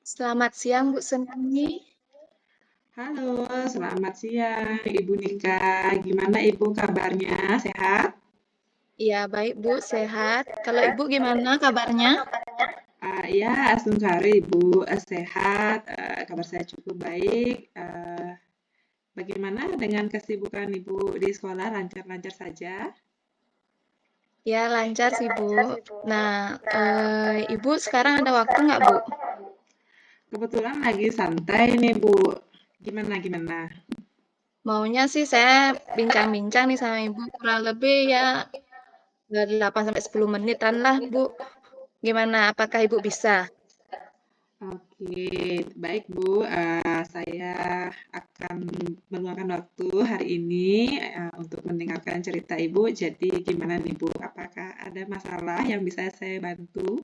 Selamat siang, Bu Seni. Halo, selamat siang Ibu Nika. Gimana Ibu kabarnya? Sehat? Iya, baik, Bu, sehat. Kalau Ibu gimana kabarnya? Ya, Asungkari Ibu sehat. Kabar saya cukup baik. Bagaimana dengan kesibukan Ibu di sekolah? Lancar-lancar saja? Ya, lancar sih, Bu. Nah, Ibu sekarang ada waktu nggak, Bu? Kebetulan lagi santai nih Bu. Gimana? Maunya sih saya bincang-bincang nih sama Ibu, kurang lebih ya 8 sampai 10 menitan lah, Bu. Gimana? Apakah Ibu bisa? Oke, baik Bu. Saya akan meluangkan waktu hari ini untuk mendengarkan cerita Ibu. Jadi gimana nih Bu? Apakah ada masalah yang bisa saya bantu?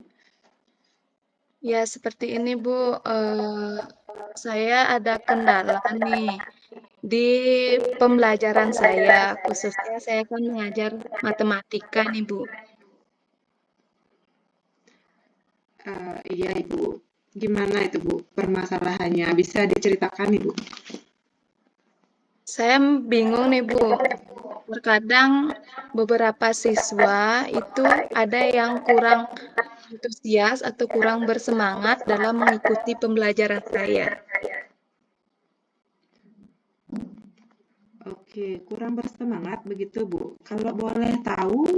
Ya, seperti ini, Bu. Saya ada kendala nih di pembelajaran saya, khususnya saya kan mengajar matematika nih, Bu. Iya Ibu. Gimana itu Bu? Permasalahannya bisa diceritakan Ibu? Saya bingung nih, Bu. Terkadang beberapa siswa itu ada yang kurang antusias atau kurang bersemangat dalam mengikuti pembelajaran saya. Oke, kurang bersemangat begitu Bu. Kalau boleh tahu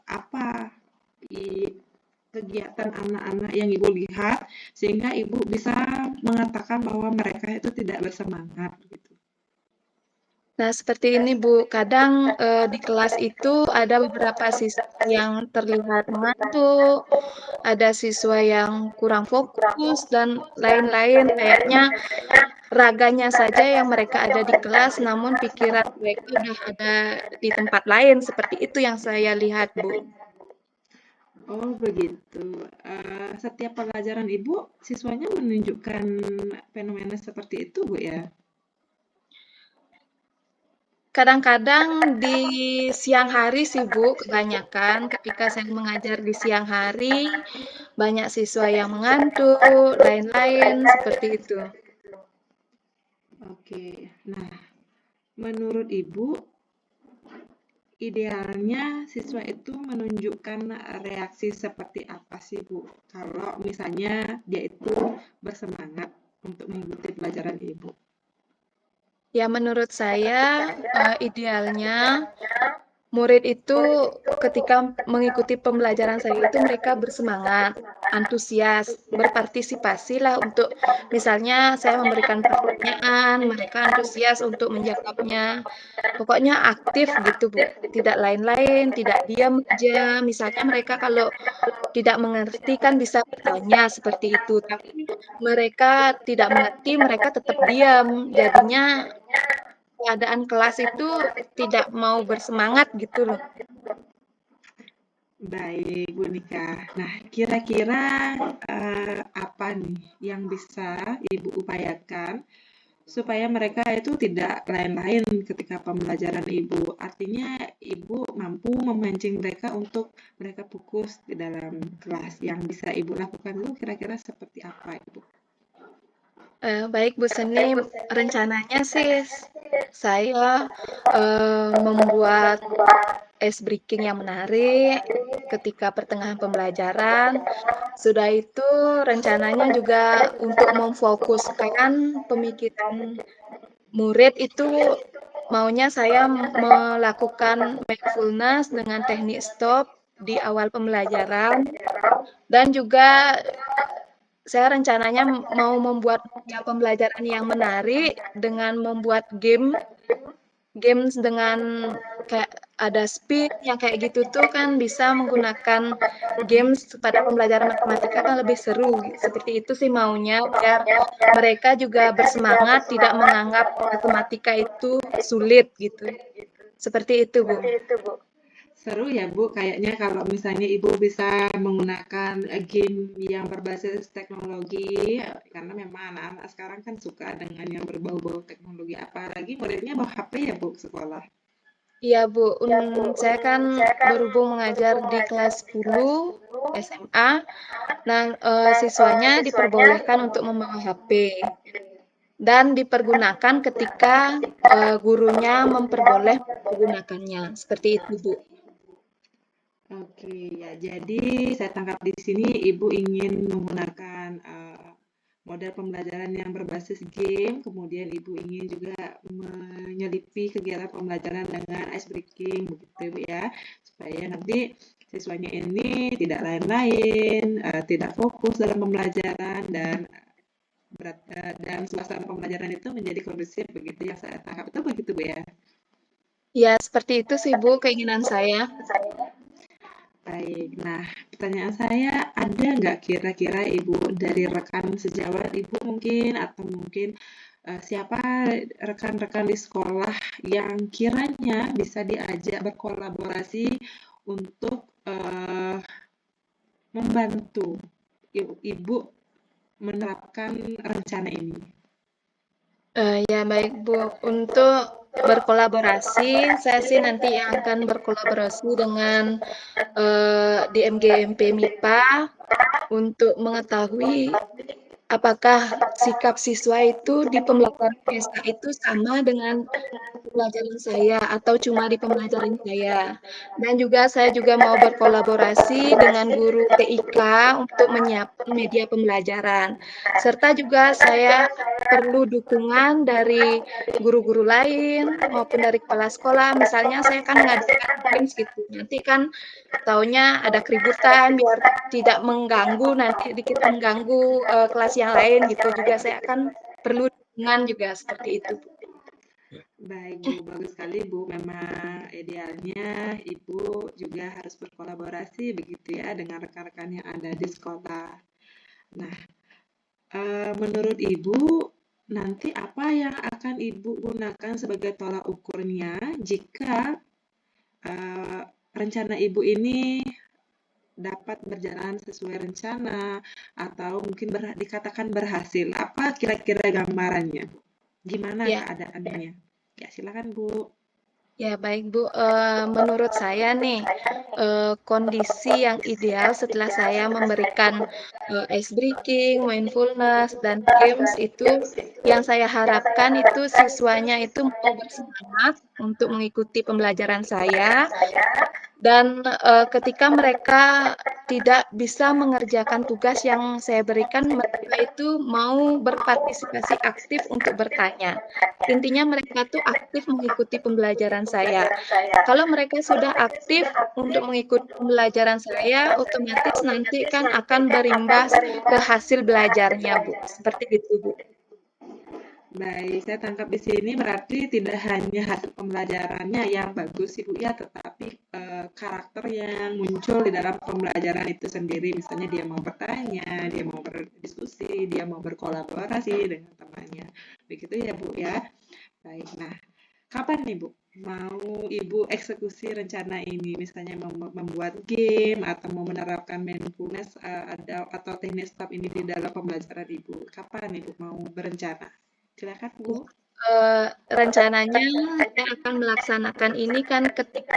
apa kegiatan anak-anak yang Ibu lihat sehingga Ibu bisa mengatakan bahwa mereka itu tidak bersemangat gitu. Nah, seperti ini, Bu. Kadang di kelas itu ada beberapa siswa yang terlihat mengantuk, ada siswa yang kurang fokus, dan lain-lain. Kayaknya raganya saja yang mereka ada di kelas, namun pikiran mereka udah ada di tempat lain. Seperti itu yang saya lihat, Bu. Oh begitu. Setiap pelajaran Ibu, siswanya menunjukkan fenomena seperti itu Bu ya? Kadang-kadang di siang hari sih, Bu, kebanyakan ketika saya mengajar di siang hari, banyak siswa yang mengantuk, lain-lain, seperti itu. Oke. Nah, menurut Ibu, idealnya siswa itu menunjukkan reaksi seperti apa sih Bu? Kalau misalnya dia itu bersemangat untuk mengikuti pelajaran Ibu. Ya, menurut saya idealnya murid itu ketika mengikuti pembelajaran saya itu mereka bersemangat, antusias, berpartisipasi lah untuk misalnya saya memberikan pertanyaan, mereka antusias untuk menjawabnya. Pokoknya aktif gitu, Bu. Tidak lain-lain, tidak diam aja. Misalnya mereka kalau tidak mengerti kan bisa bertanya seperti itu, tapi mereka tidak mengerti, mereka tetap diam. Jadinya keadaan kelas itu tidak mau bersemangat gitu loh. Baik, Bu Nika. Nah, kira-kira apa nih yang bisa Ibu upayakan supaya mereka itu tidak lain-lain ketika pembelajaran Ibu? Artinya Ibu mampu memancing mereka untuk mereka fokus di dalam kelas. Yang bisa Ibu lakukan itu kira-kira seperti apa, Ibu? Baik Bu Seni, rencananya sih saya membuat ice breaking yang menarik ketika pertengahan pembelajaran. Sudah itu rencananya juga untuk memfokuskan pemikiran murid itu maunya saya melakukan mindfulness dengan teknik stop di awal pembelajaran dan juga saya rencananya mau membuat media pembelajaran yang menarik dengan membuat games dengan kayak ada spin yang kayak gitu tuh kan bisa menggunakan games pada pembelajaran matematika kan lebih seru. Seperti itu sih maunya biar mereka juga bersemangat tidak menganggap matematika itu sulit gitu. Seperti itu, Bu. Seru ya Bu, kayaknya kalau misalnya Ibu bisa menggunakan game yang berbasis teknologi, karena memang anak-anak sekarang kan suka dengan yang berbau-bau teknologi, apalagi muridnya bawa HP ya Bu sekolah. Iya, Bu. Saya kan berhubung mengajar di kelas 10, SMA. Nah, siswanya diperbolehkan untuk membawa HP dan dipergunakan ketika, gurunya memperboleh menggunakannya, seperti itu, Bu. Oke, ya jadi saya tangkap di sini Ibu ingin menggunakan model pembelajaran yang berbasis game, kemudian Ibu ingin juga menyelipi kegiatan pembelajaran dengan ice breaking, begitu Ibu ya, supaya nanti siswanya ini tidak lain-lain, tidak fokus dalam pembelajaran dan suasana pembelajaran itu menjadi kondusif begitu yang saya tangkap itu begitu Bu ya. Ya, seperti itu sih, Bu, keinginan saya. Baik, nah pertanyaan saya ada nggak kira-kira Ibu dari rekan sejawat Ibu mungkin atau mungkin siapa rekan-rekan di sekolah yang kiranya bisa diajak berkolaborasi untuk membantu Ibu menerapkan rencana ini? Ya baik, Bu. Untuk berkolaborasi, saya sih nanti yang akan berkolaborasi dengan, DMG-MP MIPA untuk mengetahui apakah sikap siswa itu di pembelajaran PSK itu sama dengan pembelajaran saya atau cuma di pembelajaran saya. Dan juga saya juga mau berkolaborasi dengan guru TIK untuk menyiapkan media pembelajaran. Serta juga saya perlu dukungan dari guru-guru lain maupun dari kepala sekolah. Misalnya saya kan ngadakan games gitu. Nanti kan taunya ada keributan biar tidak mengganggu nanti dikit mengganggu kelas yang lain gitu juga saya akan perlu dukungan juga seperti itu, Bu. Baik Bu, bagus sekali Bu. Memang idealnya Ibu juga harus berkolaborasi begitu ya dengan rekan-rekan yang ada di sekolah. Nah, menurut Ibu nanti apa yang akan Ibu gunakan sebagai tolak ukurnya jika eh, rencana Ibu ini dapat berjalan sesuai rencana atau mungkin dikatakan berhasil? Apa kira-kira gambarannya? Gimana Ya, keadaannya? Ya, silakan Bu. ya baik Bu, menurut saya nih, kondisi yang ideal setelah saya memberikan, ice breaking, mindfulness, dan games itu, yang saya harapkan itu siswanya itu mau bersemangat untuk mengikuti pembelajaran saya. Dan, ketika mereka tidak bisa mengerjakan tugas yang saya berikan, mereka itu mau berpartisipasi aktif untuk bertanya. Intinya mereka tuh aktif mengikuti pembelajaran saya. Kalau mereka sudah aktif untuk mengikuti pembelajaran saya, otomatis nanti kan akan berimbas ke hasil belajarnya, Bu, seperti itu, Bu. Baik, saya tangkap di sini berarti tidak hanya hasil pembelajarannya yang bagus Ibu ya, tetapi karakter yang muncul di dalam pembelajaran itu sendiri. Misalnya dia mau bertanya, dia mau berdiskusi, dia mau berkolaborasi dengan temannya. Begitu ya Bu ya. Baik, nah kapan nih Bu mau Ibu eksekusi rencana ini? Misalnya membuat game atau mau menerapkan mindfulness atau teknik stop ini di dalam pembelajaran Ibu. Kapan Ibu mau berencana? Silakan Bu. Rencananya saya akan melaksanakan ini kan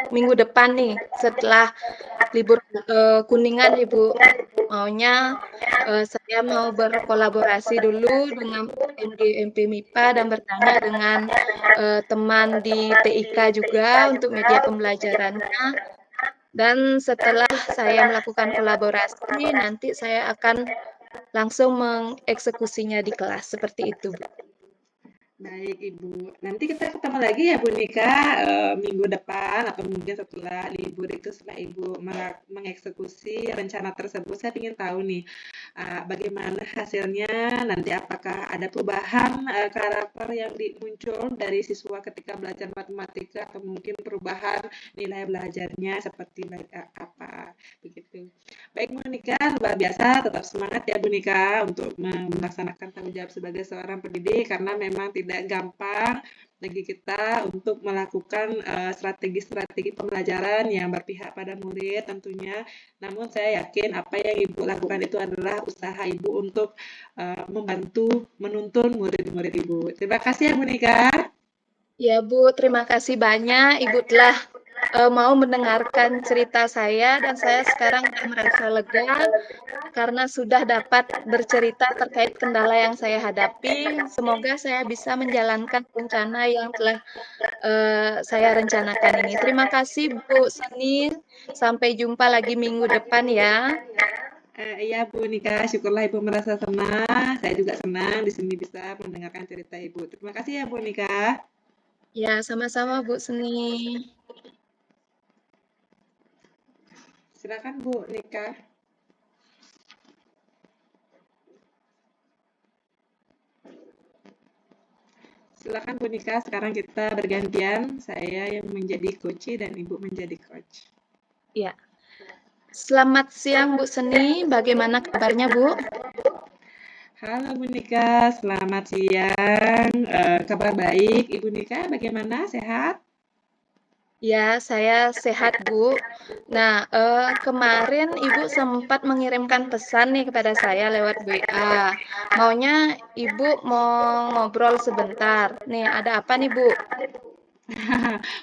minggu depan nih, setelah libur, Kuningan nih, Bu. Maunya, saya mau berkolaborasi dulu dengan MG-MP MIPA dan bertanya dengan, teman di TIK juga untuk media pembelajarannya, dan setelah saya melakukan kolaborasi, nanti saya akan langsung mengeksekusinya di kelas, seperti itu, Bu. Baik Ibu, nanti kita ketemu lagi ya Bu Nika minggu depan atau mungkin setelah libur itu setelah Ibu mengeksekusi rencana tersebut. Saya ingin tahu nih bagaimana hasilnya, nanti apakah ada perubahan karakter yang muncul dari siswa ketika belajar matematika atau mungkin perubahan nilai belajarnya seperti apa begitu. Baik Bu Nika, luar biasa, tetap semangat ya Bu Nika untuk melaksanakan tanggung jawab sebagai seorang pendidik karena memang tidak gampang bagi kita untuk melakukan strategi-strategi pembelajaran yang berpihak pada murid tentunya. Namun saya yakin apa yang Ibu lakukan itu adalah usaha Ibu untuk membantu menuntun murid-murid Ibu. Terima kasih ya Bu Nika. Ya, Bu, terima kasih banyak Ibu telah mau mendengarkan cerita saya dan saya sekarang udah merasa lega karena sudah dapat bercerita terkait kendala yang saya hadapi. Semoga saya bisa menjalankan rencana yang telah, saya rencanakan ini. Terima kasih Bu Seni, sampai jumpa lagi minggu depan ya. Iya Bu Nika, syukurlah Ibu merasa senang. Saya juga senang di sini bisa mendengarkan cerita Ibu. Terima kasih ya Bu Nika. Ya, sama-sama Bu Seni. Silakan Bu Nika. Silakan Bu Nika, sekarang kita bergantian. Saya yang menjadi coach dan Ibu menjadi coach. Ya. Selamat siang Bu Seni, bagaimana kabarnya Bu? Halo Bu Nika, selamat siang. Kabar baik, Ibu Nika bagaimana? Sehat? Ya, saya sehat Bu. Nah, kemarin Ibu sempat mengirimkan pesan nih kepada saya lewat WA. Maunya Ibu mau ngobrol sebentar. Nih, ada apa nih Bu?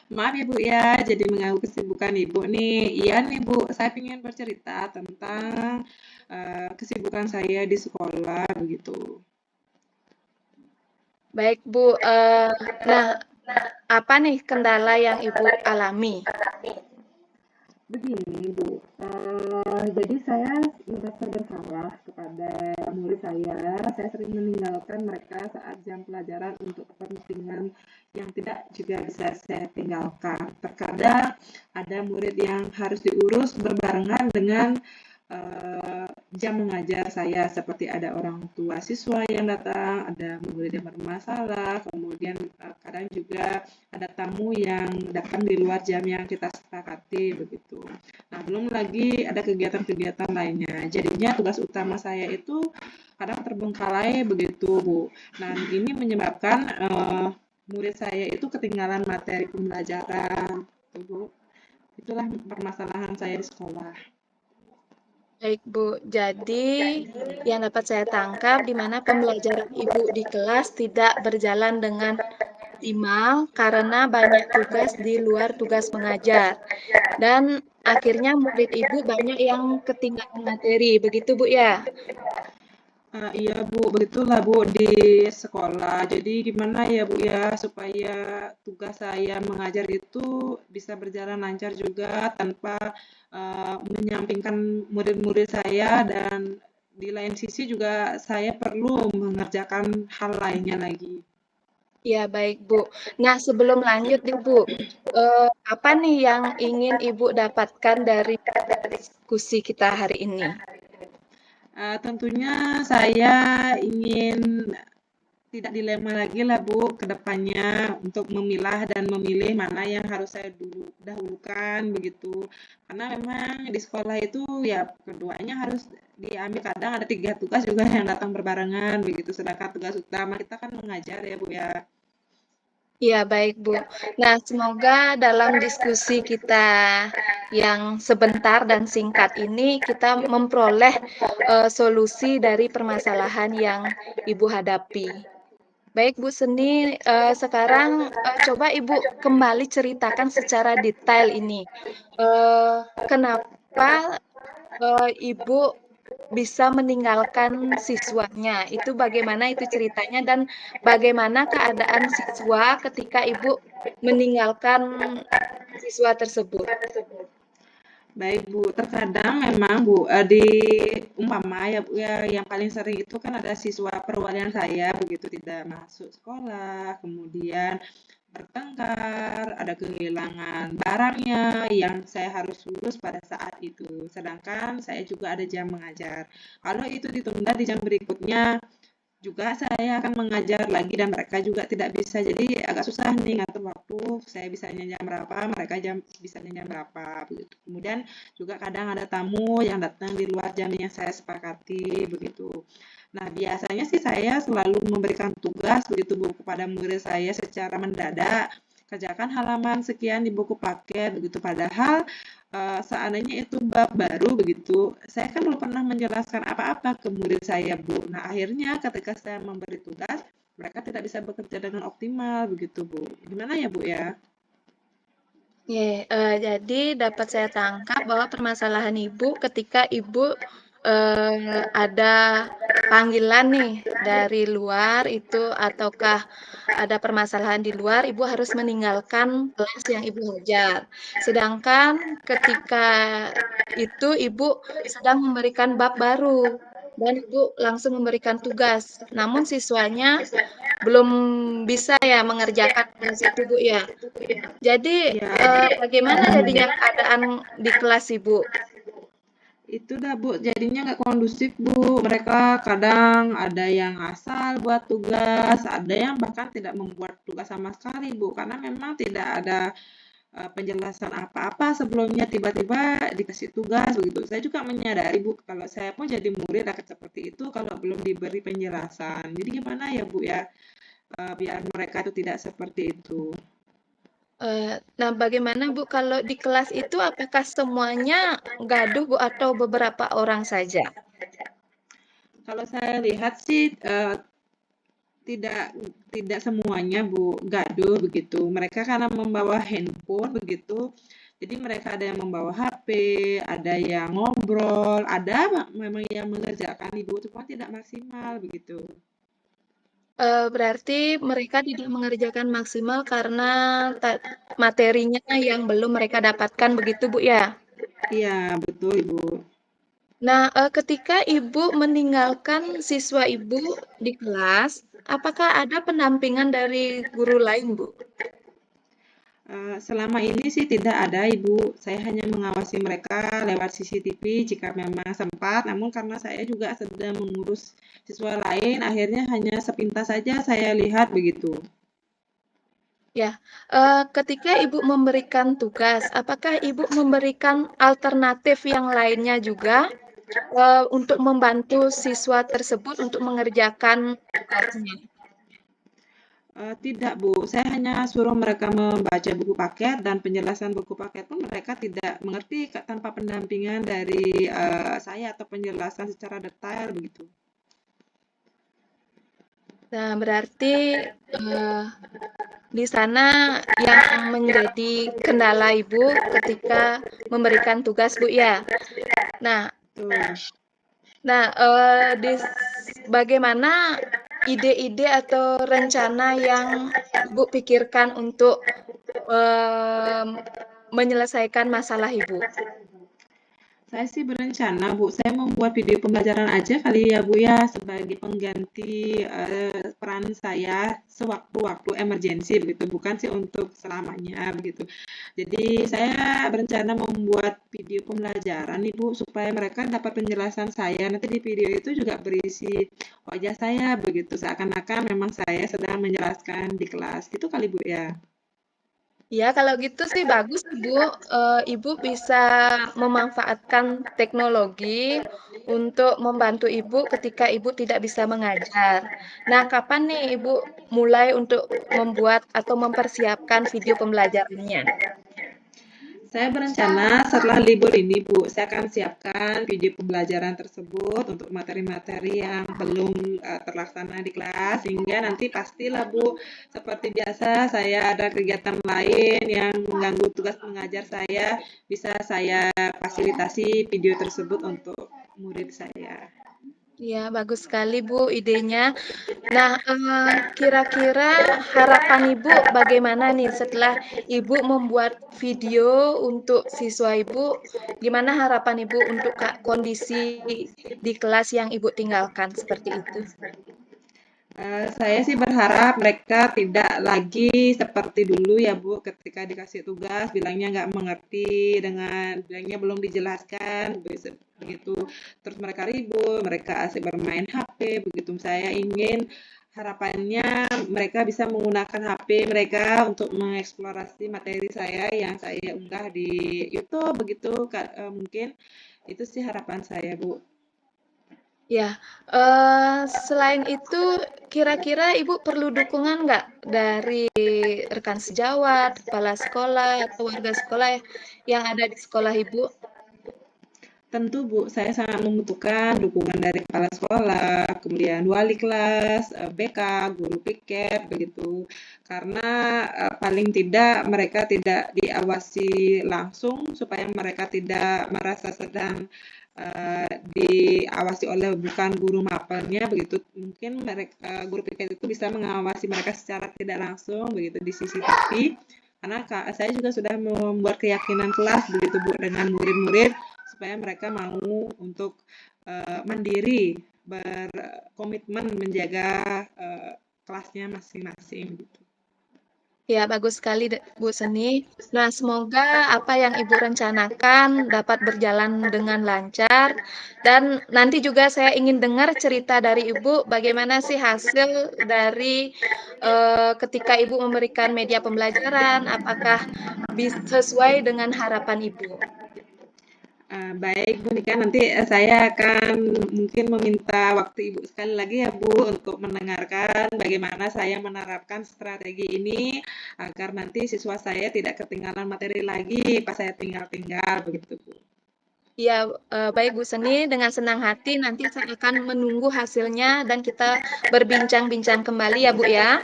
Maaf ya Bu ya, jadi mengganggu kesibukan Ibu nih. Iya nih Bu, saya ingin bercerita tentang kesibukan saya di sekolah begitu. Baik Bu, nah apa nih kendala yang Ibu alami? Begini Bu, jadi saya merasa bersalah kepada murid saya. Saya sering meninggalkan mereka saat jam pelajaran untuk kepentingan yang tidak juga bisa saya tinggalkan. Terkadang ada murid yang harus diurus berbarengan dengan jam mengajar saya, seperti ada orang tua siswa yang datang, ada murid yang bermasalah, kemudian kadang juga ada tamu yang datang di luar jam yang kita sepakati begitu. Nah, belum lagi ada kegiatan-kegiatan lainnya. Jadinya tugas utama saya itu kadang terbengkalai begitu, Bu. Nah, ini menyebabkan murid saya itu ketinggalan materi pembelajaran, Bu. Itulah permasalahan saya di sekolah. Baik Bu, jadi yang dapat saya tangkap di mana pembelajaran Ibu di kelas tidak berjalan dengan optimal karena banyak tugas di luar tugas mengajar. Dan akhirnya murid Ibu banyak yang ketinggalan materi, begitu Bu ya? Iya Bu, begitulah Bu di sekolah. Jadi gimana ya Bu ya supaya tugas saya mengajar itu bisa berjalan lancar juga tanpa menyampingkan murid-murid saya dan di lain sisi juga saya perlu mengerjakan hal lainnya lagi. Ya, baik Bu. Nah, sebelum lanjut nih Bu, apa nih yang ingin Ibu dapatkan dari diskusi kita hari ini? Tentunya saya ingin tidak dilema lagi lah Bu ke depannya untuk memilah dan memilih mana yang harus saya dahulukan begitu. Karena memang di sekolah itu ya keduanya harus diambil, kadang ada 3 tugas juga yang datang berbarengan begitu. Sedangkan tugas utama kita kan mengajar ya Bu ya. Ya, baik Bu. Nah, semoga dalam diskusi kita yang sebentar dan singkat ini kita memperoleh solusi dari permasalahan yang Ibu hadapi. Baik Bu Seni, sekarang coba Ibu kembali ceritakan secara detail ini. Kenapa Ibu bisa meninggalkan siswanya? Itu bagaimana itu ceritanya dan bagaimana keadaan siswa ketika Ibu meninggalkan siswa tersebut? Baik Bu, terkadang memang Bu, di umpama ya Bu ya, yang paling sering itu kan ada siswa perwalian saya begitu tidak masuk sekolah, kemudian bertengkar, ada kehilangan barangnya yang saya harus urus pada saat itu. Sedangkan saya juga ada jam mengajar. Kalau itu ditunda di jam berikutnya, juga saya akan mengajar lagi dan mereka juga tidak bisa. Jadi agak susah nih ngatur waktu. Saya bisanya jam berapa, mereka bisanya jam berapa begitu. Kemudian juga kadang ada tamu yang datang di luar jam yang saya sepakati begitu. Nah, biasanya sih saya selalu memberikan tugas begitu Bu kepada murid saya secara mendadak. Kerjakan halaman sekian di buku paket begitu. Padahal seandainya itu bab baru begitu, saya kan belum pernah menjelaskan apa-apa ke murid saya, Bu. Nah, akhirnya ketika saya memberi tugas, mereka tidak bisa bekerja dengan optimal begitu, Bu. Gimana ya, Bu ya? Jadi dapat saya tangkap bahwa permasalahan Ibu ketika Ibu, ada panggilan nih dari luar itu ataukah ada permasalahan di luar, Ibu harus meninggalkan kelas yang Ibu ajar. Sedangkan ketika itu Ibu sedang memberikan bab baru dan Ibu langsung memberikan tugas, namun siswanya belum bisa ya mengerjakan tugas itu, Bu, ya? Jadi, Ya, bagaimana jadinya keadaan di kelas Ibu? itu dah Bu, jadinya nggak kondusif Bu. Mereka kadang ada yang asal buat tugas, ada yang bahkan tidak membuat tugas sama sekali Bu, karena memang tidak ada penjelasan apa-apa sebelumnya, tiba-tiba dikasih tugas begitu. Saya juga menyadari Bu, kalau saya pun jadi murid akan seperti itu kalau belum diberi penjelasan. Jadi gimana ya Bu ya, biar mereka itu tidak seperti itu. Nah, bagaimana Bu kalau di kelas itu apakah semuanya gaduh Bu atau beberapa orang saja? Kalau saya lihat sih tidak tidak semuanya Bu gaduh begitu. Mereka karena membawa handphone begitu. Jadi mereka ada yang membawa HP, ada yang ngobrol, ada memang yang mengerjakan Ibu cuma tidak maksimal begitu. Berarti mereka tidak mengerjakan maksimal karena materinya yang belum mereka dapatkan begitu Bu ya? Iya, betul Ibu. Nah, ketika Ibu meninggalkan siswa Ibu di kelas, apakah ada pendampingan dari guru lain, Bu? Selama ini sih tidak ada Ibu, saya hanya mengawasi mereka lewat CCTV jika memang sempat, namun karena saya juga sedang mengurus siswa lain, akhirnya hanya sepintas saja saya lihat begitu. Ya, ketika Ibu memberikan tugas, apakah Ibu memberikan alternatif yang lainnya juga, untuk membantu siswa tersebut untuk mengerjakan tugasnya? Tidak Bu, saya hanya suruh mereka membaca buku paket dan penjelasan buku paket pun mereka tidak mengerti tanpa pendampingan dari saya atau penjelasan secara detail begitu. Nah, berarti, di sana yang menjadi kendala Ibu ketika memberikan tugas, Bu, ya? Nah Tuh. nah, bagaimana ide-ide atau rencana yang Ibu pikirkan untuk, mmm, menyelesaikan masalah Ibu? Saya sih berencana, Bu, saya membuat video pembelajaran aja kali ya, Bu, ya, sebagai pengganti peran saya sewaktu-waktu emergensi begitu, bukan sih untuk selamanya begitu. Jadi saya berencana membuat video pembelajaran nih, Bu, supaya mereka dapat penjelasan saya. Nanti di video itu juga berisi wajah saya begitu, seakan-akan memang saya sedang menjelaskan di kelas. Gitu kali, Bu, ya. Ya, kalau gitu sih bagus, Ibu. Ibu bisa memanfaatkan teknologi untuk membantu Ibu ketika Ibu tidak bisa mengajar. Nah, kapan nih Ibu mulai untuk membuat atau mempersiapkan video pembelajarannya? Saya berencana setelah libur ini, Bu, saya akan siapkan video pembelajaran tersebut untuk materi-materi yang belum terlaksana di kelas, sehingga nanti pastilah, Bu, seperti biasa saya ada kegiatan lain yang mengganggu tugas mengajar saya, bisa saya fasilitasi video tersebut untuk murid saya. Ya, bagus sekali, Bu, idenya. Nah, kira-kira harapan Ibu bagaimana nih setelah Ibu membuat video untuk siswa Ibu, gimana harapan Ibu untuk kondisi di kelas yang Ibu tinggalkan seperti itu? Saya sih berharap mereka tidak lagi seperti dulu ya Bu, ketika dikasih tugas bilangnya nggak mengerti dengan bilangnya belum dijelaskan begitu, terus mereka ribut, mereka asik bermain HP begitu. Saya ingin harapannya mereka bisa menggunakan HP mereka untuk mengeksplorasi materi saya yang saya unggah di YouTube begitu, mungkin itu sih harapan saya Bu. Ya, selain itu kira-kira Ibu perlu dukungan nggak dari rekan sejawat, kepala sekolah, atau warga sekolah yang ada di sekolah Ibu? Tentu Bu, saya sangat membutuhkan dukungan dari kepala sekolah, kemudian wali kelas, BK, guru piket, begitu. Karena paling tidak mereka tidak diawasi langsung supaya mereka tidak merasa sedang diawasi oleh bukan guru mapelnya begitu. Mungkin mereka guru piket itu bisa mengawasi mereka secara tidak langsung begitu di CCTV. Karena saya juga sudah membuat keyakinan kelas begitu Bu dengan murid-murid supaya mereka mau untuk mandiri, berkomitmen menjaga kelasnya masing-masing gitu. Ya, bagus sekali Bu Seni. Nah, semoga apa yang Ibu rencanakan dapat berjalan dengan lancar. Dan nanti juga saya ingin dengar cerita dari Ibu, bagaimana sih hasil dari ketika Ibu memberikan media pembelajaran, apakah sesuai dengan harapan Ibu? Baik Bu Nika, nanti saya akan mungkin meminta waktu Ibu sekali lagi ya Bu untuk mendengarkan bagaimana saya menerapkan strategi ini agar nanti siswa saya tidak ketinggalan materi lagi pas saya tinggal-tinggal begitu Bu. Ya, baik Bu Seni, dengan senang hati nanti saya akan menunggu hasilnya dan kita berbincang-bincang kembali ya Bu ya.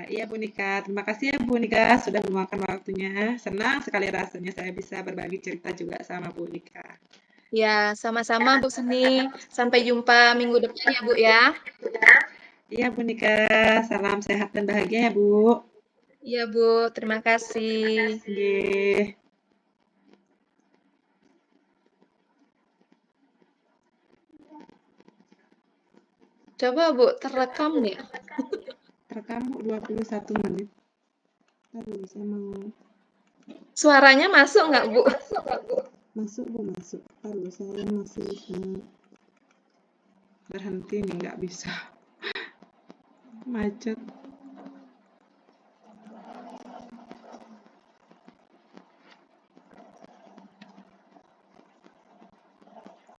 Iya Bu Nika, terima kasih ya Bu Nika sudah meluangkan waktunya. Senang sekali rasanya saya bisa berbagi cerita juga sama Bu Nika. Ya, sama-sama Bu Seni. Sampai jumpa minggu depan ya Bu ya. Iya Bu Nika, salam sehat dan bahagia ya Bu. Iya Bu, terima kasih. Nggih. Coba Bu, terekam nggak? Terekam Bu 21 menit. Aduh, saya mau Suaranya masuk nggak Bu? masuk Bu, masuk. Aduh, saya masih berhenti nih, nggak bisa. Macet.